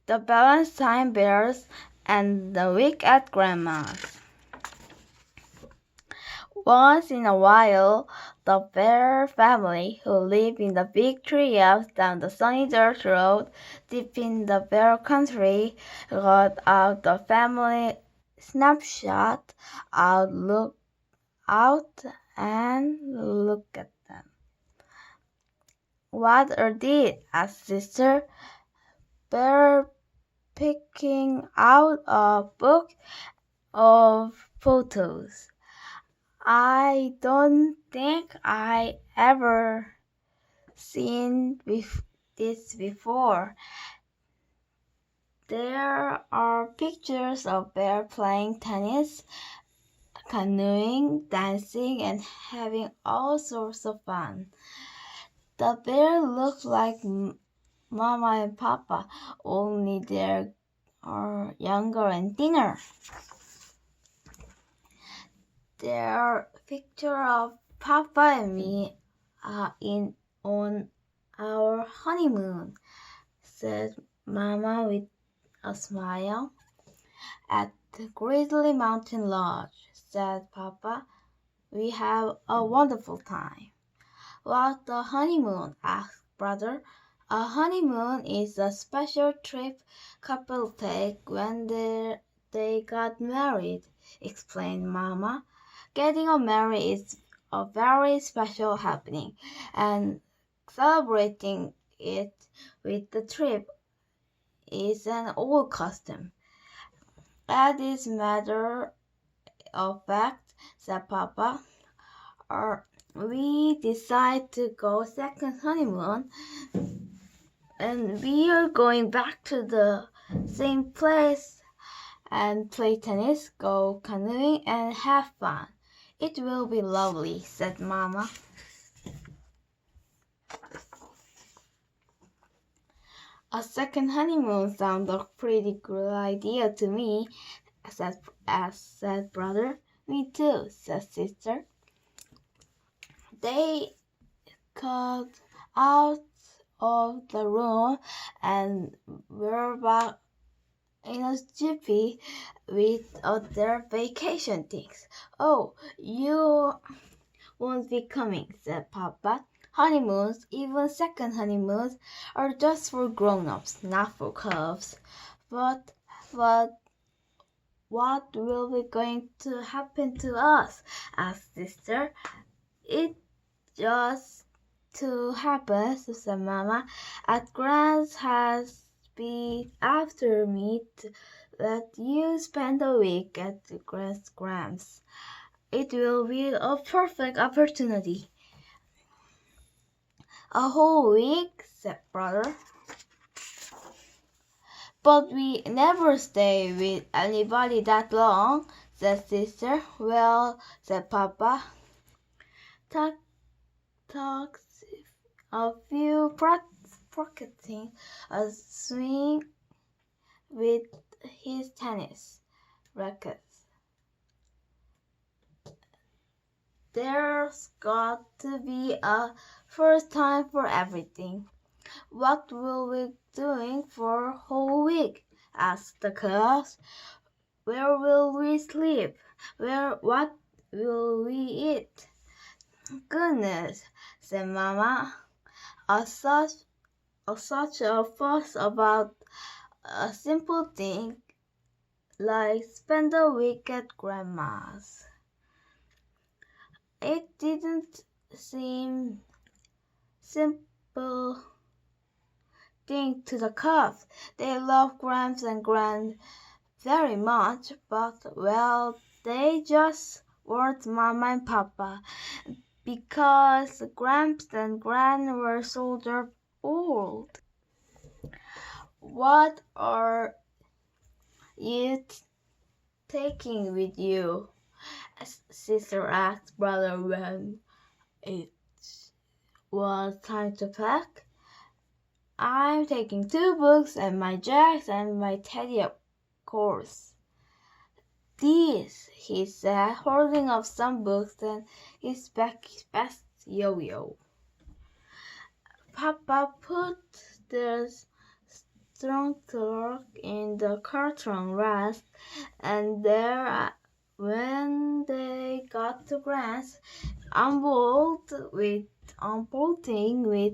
the Valentine bears, and the week at Grandma's. Once in a while, the bear family, who live in the big treehouse down the sunny dirt road deep in the bear country, got out the family snapshot out and look at them. "What are these?" asked Sister Bear, picking out a book of photos. "I don't think I ever seen this before. There are pictures of bear playing tennis, canoeing, dancing, and having all sorts of fun. The bear look like Mama and Papa, only they are younger and thinner. There are pictures of Papa and me on our honeymoon," said Mama with a smile. "At the Grizzly Mountain Lodge," said Papa. "We have a wonderful time." "What's a honeymoon?" asked Brother. "A honeymoon is a special trip couples take when they got married," explained Mama. "Getting married is a very special happening, and celebrating it with the trip is an old custom." "As is matter of fact," said Papa, "we decide to go second honeymoon, and we are going back to the same place and play tennis, go canoeing, and have fun. It will be lovely," said Mama. "A second honeymoon sounds a pretty good idea to me," said Brother. "Me too," said Sister. They got out of the room and were back in a jiffy with their vacation things. "Oh, you won't be coming," said Papa. "Honeymoons, even second honeymoons, are just for grown-ups, not for cubs." But what will be going to happen to us?" asked Sister. "It just to happens," said Mama, "at Grand's has been after me to let you spend a week at Grand's. It will be a perfect opportunity." "A whole week?" said Brother. "But we never stay with anybody that long," said Sister. "Well," said Papa, "talks a few practicing a swing with his tennis rackets. There's got to be a first time for everything." "What will we doing for a whole week?" asked the cubs. "Where will we sleep? What will we eat?" "Goodness," said Mama, such a fuss about a simple thing like spend a week at Grandma's." It didn't seem simple thing to the cubs. They loved Gramps and Gran very much, but well, they just weren't Mama and Papa, because Gramps and Gran were so darn old. "What are you taking with you?" Sister asked Brother when it was time to pack. "I'm taking 2 books and my jacks and my teddy, of course." "These," he said, holding up some books and his best yo-yo. Papa put the strong clerk in the carton rest, and there, when they got to Grants, unbolting with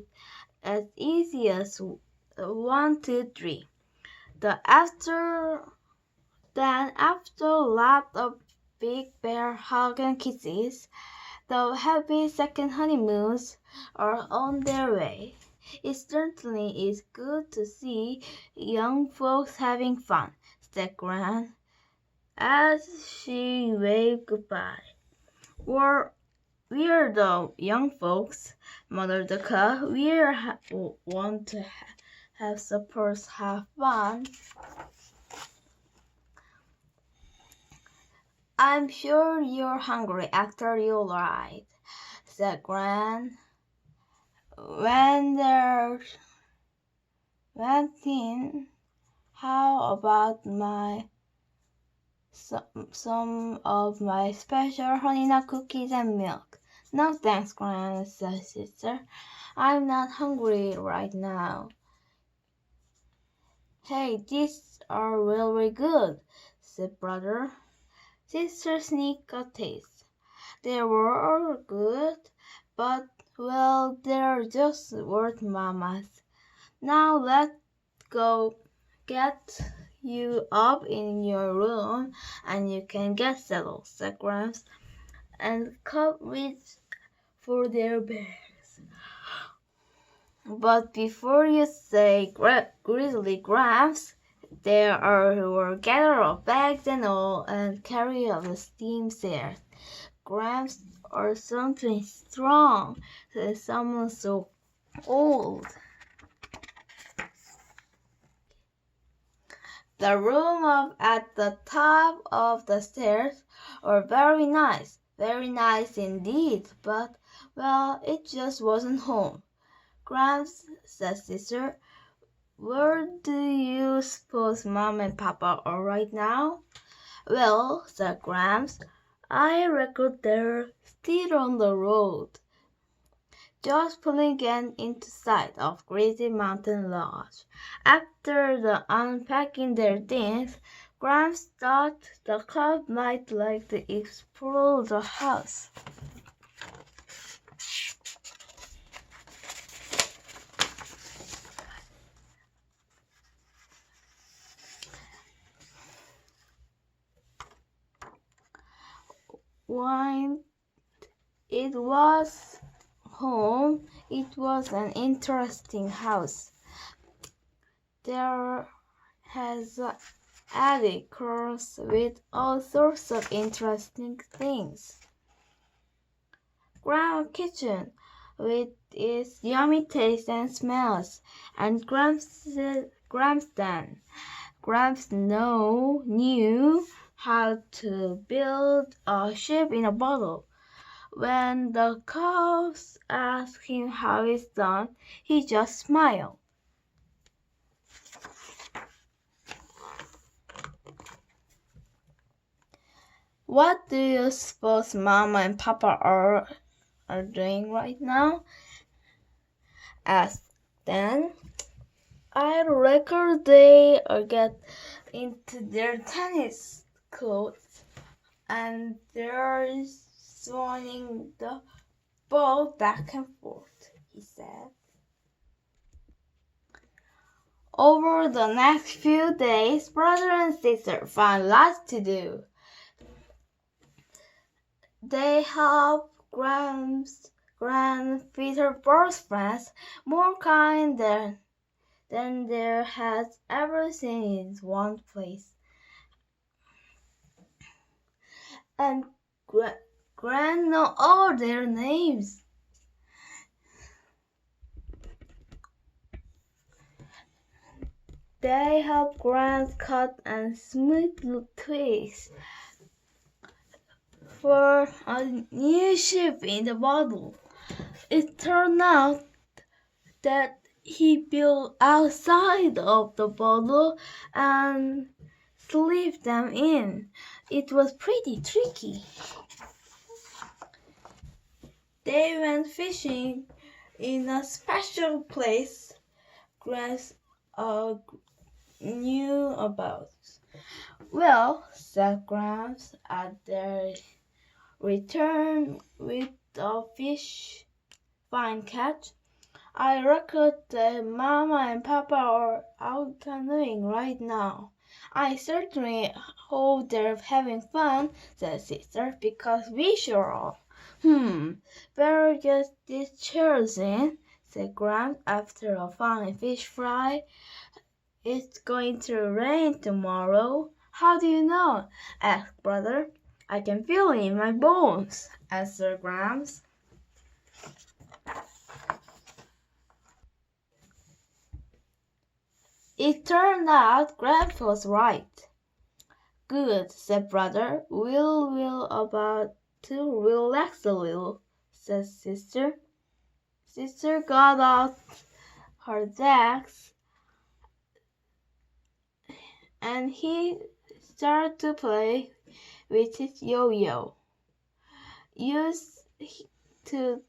as easy as 1, 2, 3. After a lot of big bear hugs and kisses, the happy second honeymoons are on their way. It certainly is good to see young folks having fun, said Gran, as she waved goodbye. We're the young folks, muttered the cow. Want to have suppers, have fun. I'm sure you're hungry after you ride, said Gran. When they're went in, how about some of my special honey nut cookies and milk? No thanks, Gran, said Sister. I'm not hungry right now. Hey, these are really good, said Brother. Sister sneaked a taste. They were good, but, well, they're just worth Mama's. Now let's go get you up in your room and you can get settled, said Gramps, and Cub reached for their bags. But before you say Grizzly Gramps, there were gather of bags and all, and carry of the steam stairs. Gramps or something strong, said someone so old. The room at the top of the stairs were very nice indeed, but, well, it just wasn't home. Gramps, said Sister, where do you suppose Mom and Papa are right now? Well, said Gramps, I reckon they're still on the road, just pulling into sight of Greasy Mountain Lodge. After the unpacking their things, Gramps thought the cub might like to explore the house. When it was home, it was an interesting house. There has an attic course with all sorts of interesting things. Ground kitchen with its yummy taste and smells, and Gramps knew how to build a ship in a bottle. When the cows asked him how it's done, he just smiled. What do you suppose Mama and Papa are doing right now? Asked Dan. I reckon they get into their tennis coats and they're swinging the ball back and forth, he said. Over the next few days, Brother and Sister found lots to do. They helped Peter Bird's friends, more kind than there has ever seen in one place. And Gran know all their names. They help Gran cut and smooth twigs for a new ship in the bottle. It turned out that he built outside of the bottle and slipped them in. It was pretty tricky. They went fishing in a special place, knew about. Well, said Gramps at their return with a fine catch. I reckon that Mama and Papa are out canoeing right now. I certainly hope they're having fun, said Sister, because we sure are. Better get these chairs in, said Gramps after a fine fish fry. It's going to rain tomorrow. How do you know? Asked Brother. I can feel it in my bones, answered Gramps. It turned out Gramps was right. Good, said Brother. We'll about to relax a little, said Sister. Sister got out her desk and he started to play with his yo-yo. Used to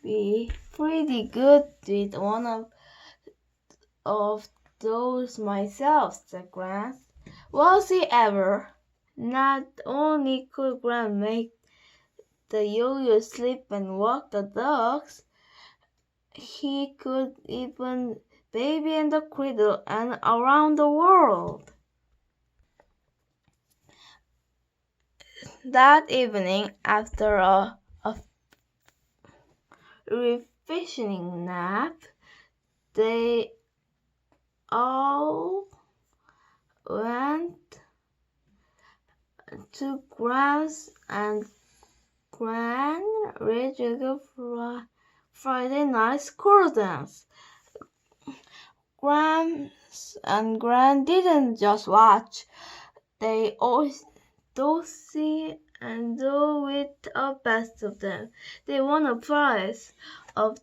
be pretty good with one of those myself, said Gramps. Was he ever? Not only could Gramps make the yo-yo sleep and walk the dogs, he could even baby in the cradle and around the world. That evening, after a refreshing nap, they all went to Gramps and Gran regular Friday night school dance. Gramps and Gran didn't just watch, they always see and do with the best of them. They won a prize of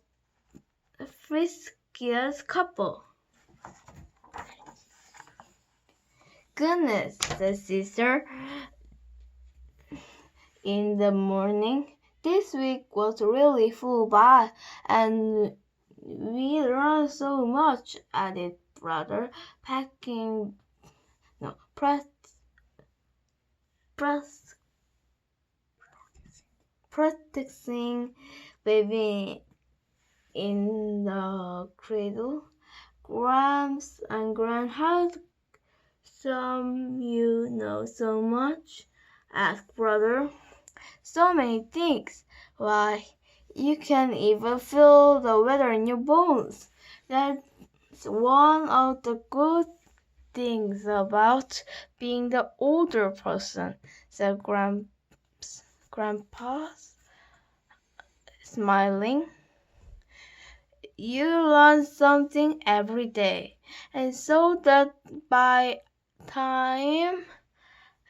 the friskiest couple. Goodness, said Sister in the morning. This week was really full by, and we learned so much, added Brother, practicing baby in the cradle. Gramps and Gran, how come you know so much? Asked Brother. So many things. Why, you can even feel the weather in your bones. That's one of the good things about being the older person, said Grandpa, smiling. You learn something every day, and so that by time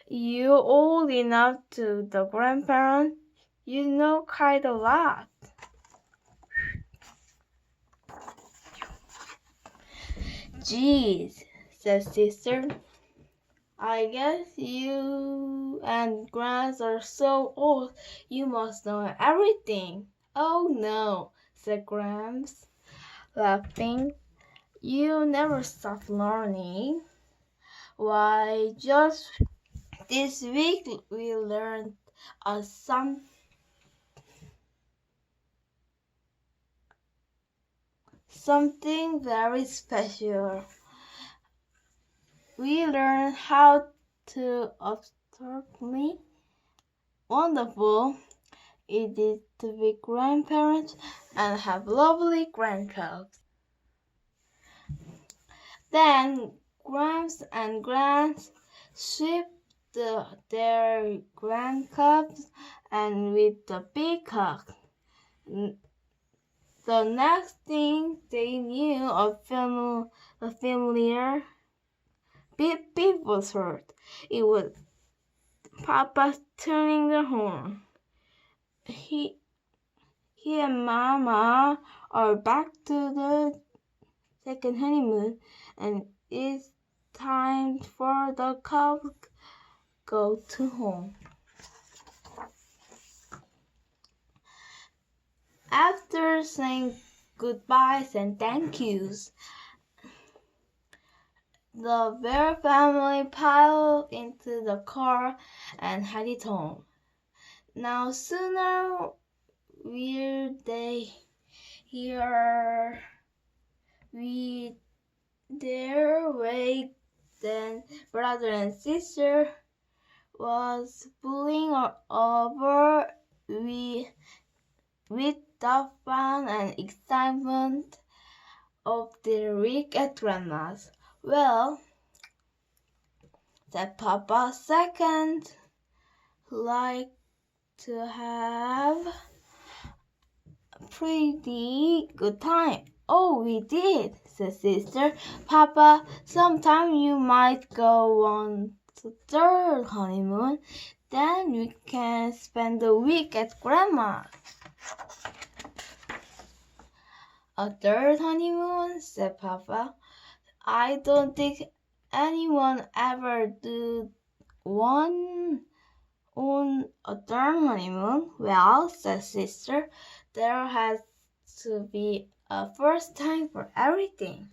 you're old enough to the grandparent, you know quite a lot. Geez, said Sister. I guess you and Gramps are so old you must know everything. Oh no, said Gramps, laughing. You never stop learning. Why, just this week we learned something very special. We learned how to absurdly wonderful it is to be grandparents and have lovely grandcubs. Then Gramps and Grants shipped their grandcubs and with the big hug. The next thing they knew, a familiar beep beep was heard. It was Papa turning the horn. He and Mama are back to the second honeymoon, and it's time for the couple go to home. After saying goodbyes and thank yous. The bear family piled into the car and headed home. No sooner were they here with their way than brother and sister was pulling over with the fun and excitement of their week at Grandma's. Well, said Papa, second, like to have a pretty good time. Oh, we did, said Sister. Papa, sometime you might go on the third honeymoon. Then we can spend the week at Grandma's. A third honeymoon, said Papa. I don't think anyone ever did one on a third honeymoon. Well, said Sister, there has to be a first time for everything.